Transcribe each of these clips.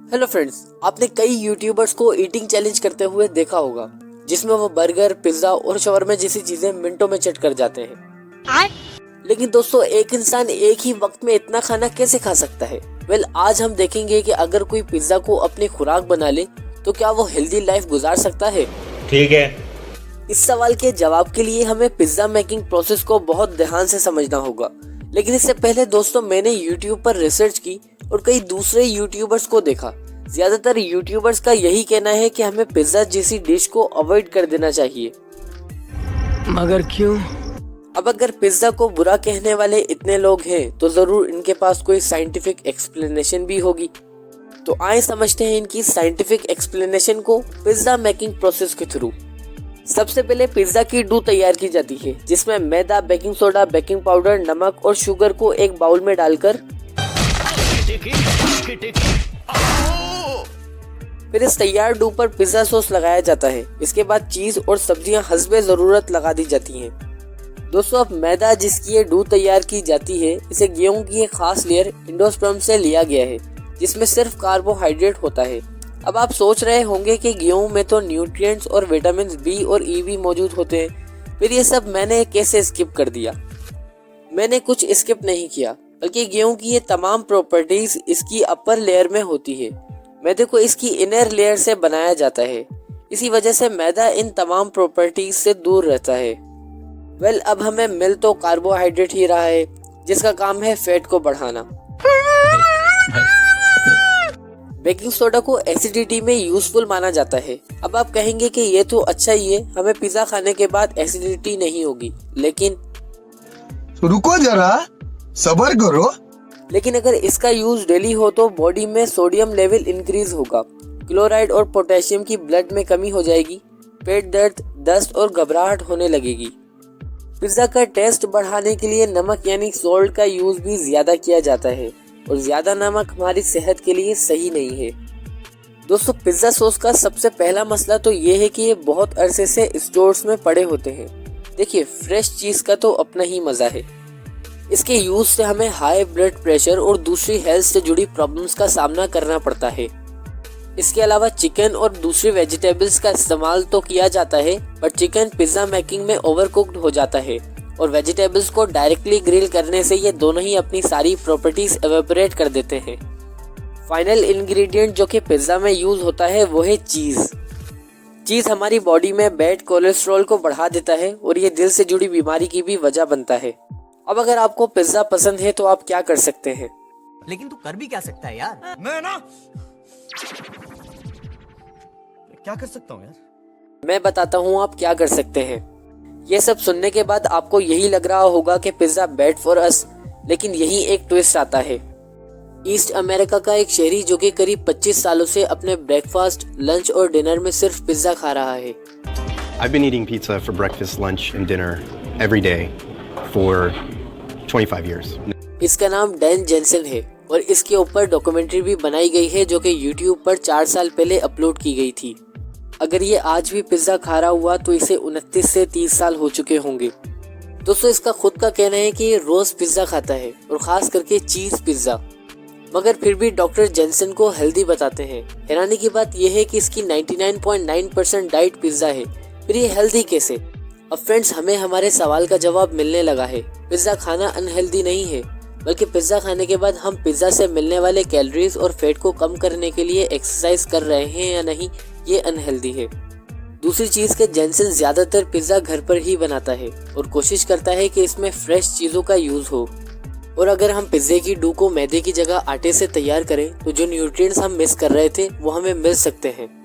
Hello friends, आपने कई YouTubers को ईटिंग चैलेंज करते हुए देखा होगा, जिसमें वो बर्गर, पिज्जा और शवरमा जैसी चीजें मिनटों में चट कर जाते हैं। लेकिन दोस्तों, एक इंसान एक ही वक्त में इतना खाना कैसे खा सकता है? आज हम देखेंगे कि अगर कोई पिज्जा को अपनी खुराक बना ले तो क्या वो हेल्दी लाइफ गुजार सकता है? ठीक है। इस सवाल के जवाब के लिए हमें पिज्जा मेकिंग प्रोसेस को बहुत ध्यान से समझना होगा। लेकिन इससे पहले दोस्तों, मैंने यूट्यूब पर रिसर्च की और कई दूसरे यूट्यूबर्स को देखा। ज्यादातर यूट्यूबर्स का यही कहना है कि हमें पिज्जा जैसी डिश को अवॉइड कर देना चाहिए। मगर क्यों? अब अगर पिज्जा को बुरा कहने वाले इतने लोग हैं तो जरूर इनके पास कोई साइंटिफिक एक्सप्लेनेशन भी होगी। तो आइए समझते हैं इनकी साइंटिफिक एक्सप्लेनेशन को पिज्जा मेकिंग प्रोसेस के थ्रू। सबसे पहले पिज्जा की डो तैयार की जाती है, जिसमें मैदा, बेकिंग सोडा, बेकिंग पाउडर, नमक और शुगर को एक बाउल में डालकर फिर इस तैयार डो पर पिज्जा सॉस लगाया जाता है। इसके बाद चीज और सब्जियां हस्बे जरूरत लगा दी जाती हैं। दोस्तों, अब मैदा जिसकी ये डो तैयार की जाती है, इसे गेहूं की एक खास लेयर एंडोस्पर्म से लिया गया है, जिसमें सिर्फ कार्बोहाइड्रेट होता है। अब आप सोच रहे होंगे कि गेहूं में तो न्यूट्रिएंट्स और विटामिन बी और ई भी मौजूद होते हैं, फिर ये सब मैंने कैसे स्किप कर दिया? मैंने कुछ स्किप नहीं किया, बल्कि गेहूं की ये तमाम प्रॉपर्टीज इसकी अपर लेयर में होती है। मैदे को इसकी इनर लेयर से बनाया जाता है, इसी वजह से मैदा इन तमाम प्रॉपर्टीज से दूर रहता है। अब हमें मिल तो कार्बोहाइड्रेट ही रहा है, जिसका काम है फैट को बढ़ाना। बेकिंग सोडा को एसिडिटी में यूजफुल माना जाता है। अब आप कहेंगे कि ये तो अच्छा ही है, हमें पिज्जा खाने के बाद एसिडिटी नहीं होगी, लेकिन रुको जरा, सब्र करो। लेकिन अगर इसका यूज डेली हो तो बॉडी में सोडियम लेवल इंक्रीज होगा, क्लोराइड और पोटेशियम की ब्लड में कमी हो जाएगी, पेट दर्द, दस्त और घबराहट होने लगेगी। पिज्जा का टेस्ट बढ़ाने के लिए नमक यानी सॉल्ट का यूज भी ज्यादा किया जाता है, और ज्यादा नमक हमारी सेहत के लिए सही नहीं है। दोस्तों, पिज्जा सॉस का सबसे पहला मसला तो ये है कि ये बहुत अरसे से स्टोर्स में पड़े होते हैं। देखिए, फ्रेश चीज का तो अपना ही मजा है। इसके यूज से हमें हाई ब्लड प्रेशर और दूसरी हेल्थ से जुड़ी प्रॉब्लम्स का सामना करना पड़ता है। इसके अलावा चिकन और दूसरी वेजिटेबल्स का इस्तेमाल तो किया जाता है, बट चिकन पिज्जा मेकिंग में ओवरकुक्ड हो जाता है, और वेजिटेबल्स को डायरेक्टली ग्रिल करने से ये दोनों ही अपनी सारी प्रॉपर्टीज एवेपोरेट कर देते हैं। फाइनल इंग्रेडिएंट जो कि पिज्जा में यूज होता है वो है चीज। चीज हमारी बॉडी में बैड कोलेस्ट्रॉल को बढ़ा देता है, और ये दिल से जुड़ी बीमारी की भी वजह बनता है। अब अगर आपको पिज्जा पसंद है तो आप क्या कर सकते हैं? लेकिन तू कर भी क्या सकता है यार? मैं ना क्या कर सकता हूँ यार? मैं बताता हूँ आप क्या कर सकते हैं। ये सब सुनने के बाद आपको यही लग रहा होगा कि पिज्जा बैड फॉर अस, लेकिन यही एक ट्विस्ट आता है। ईस्ट अमेरिका का एक शहरी जो कि करीब 25 सालों से अपने ब्रेकफास्ट, लंच और डिनर में सिर्फ पिज्जा खा रहा है। I've been eating pizza for breakfast, lunch and dinner every day for 25 years. इसका नाम डैन जेंसन है, और इसके ऊपर डॉक्यूमेंट्री भी बनाई गई है जो कि यूट्यूब पर 4 साल पहले अपलोड की गई थी। अगर ये आज भी पिज्जा खा रहा हुआ तो इसे 29 से 30 साल हो चुके होंगे। दोस्तों, इसका खुद का कहना है कि ये रोज पिज्जा खाता है, और खास करके चीज पिज्जा, मगर फिर भी डॉक्टर जेंसन को हेल्दी बताते हैं। हैरानी की बात यह है कि इसकी 99.9% डाइट पिज्जा है, फिर ये हेल्दी कैसे? अब फ्रेंड्स, हमें हमारे सवाल का जवाब मिलने लगा है। पिज्जा खाना अनहेल्दी नहीं है, बल्कि पिज्जा खाने के बाद हम पिज्जा से मिलने वाले कैलोरीज और फैट को कम करने के लिए एक्सरसाइज कर रहे हैं या नहीं, ये अनहेल्दी है। दूसरी चीज के जेंसन ज्यादातर पिज्जा घर पर ही बनाता है और कोशिश करता है कि इसमें फ्रेश चीजों का यूज हो। और अगर हम पिज्जे की डो को मैदे की जगह आटे से तैयार करें तो जो न्यूट्रिएंट्स हम मिस कर रहे थे वो हमें मिल सकते हैं।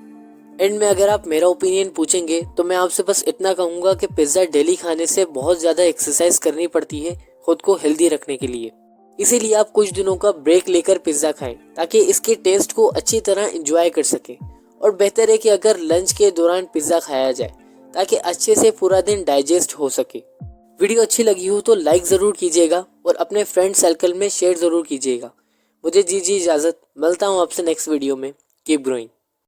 एंड में अगर आप मेरा ओपिनियन पूछेंगे तो मैं आपसे बस इतना कहूंगा कि पिज्जा डेली खाने से बहुत ज्यादा एक्सरसाइज करनी पड़ती है खुद को हेल्दी रखने के लिए। इसीलिए आप कुछ दिनों का ब्रेक लेकर पिज्जा खाएं, ताकि इसके टेस्ट को अच्छी तरह एंजॉय कर सकें। और बेहतर है कि अगर लंच के दौरान पिज्जा खाया जाए, ताकि अच्छे से पूरा दिन डाइजेस्ट हो सके। वीडियो अच्छी लगी हो तो लाइक जरूर कीजिएगा और अपने फ्रेंड सर्कल में शेयर जरूर कीजिएगा। मुझे दीजिए इजाजत, मिलता हूँ आपसे नेक्स्ट वीडियो में। Keep growing.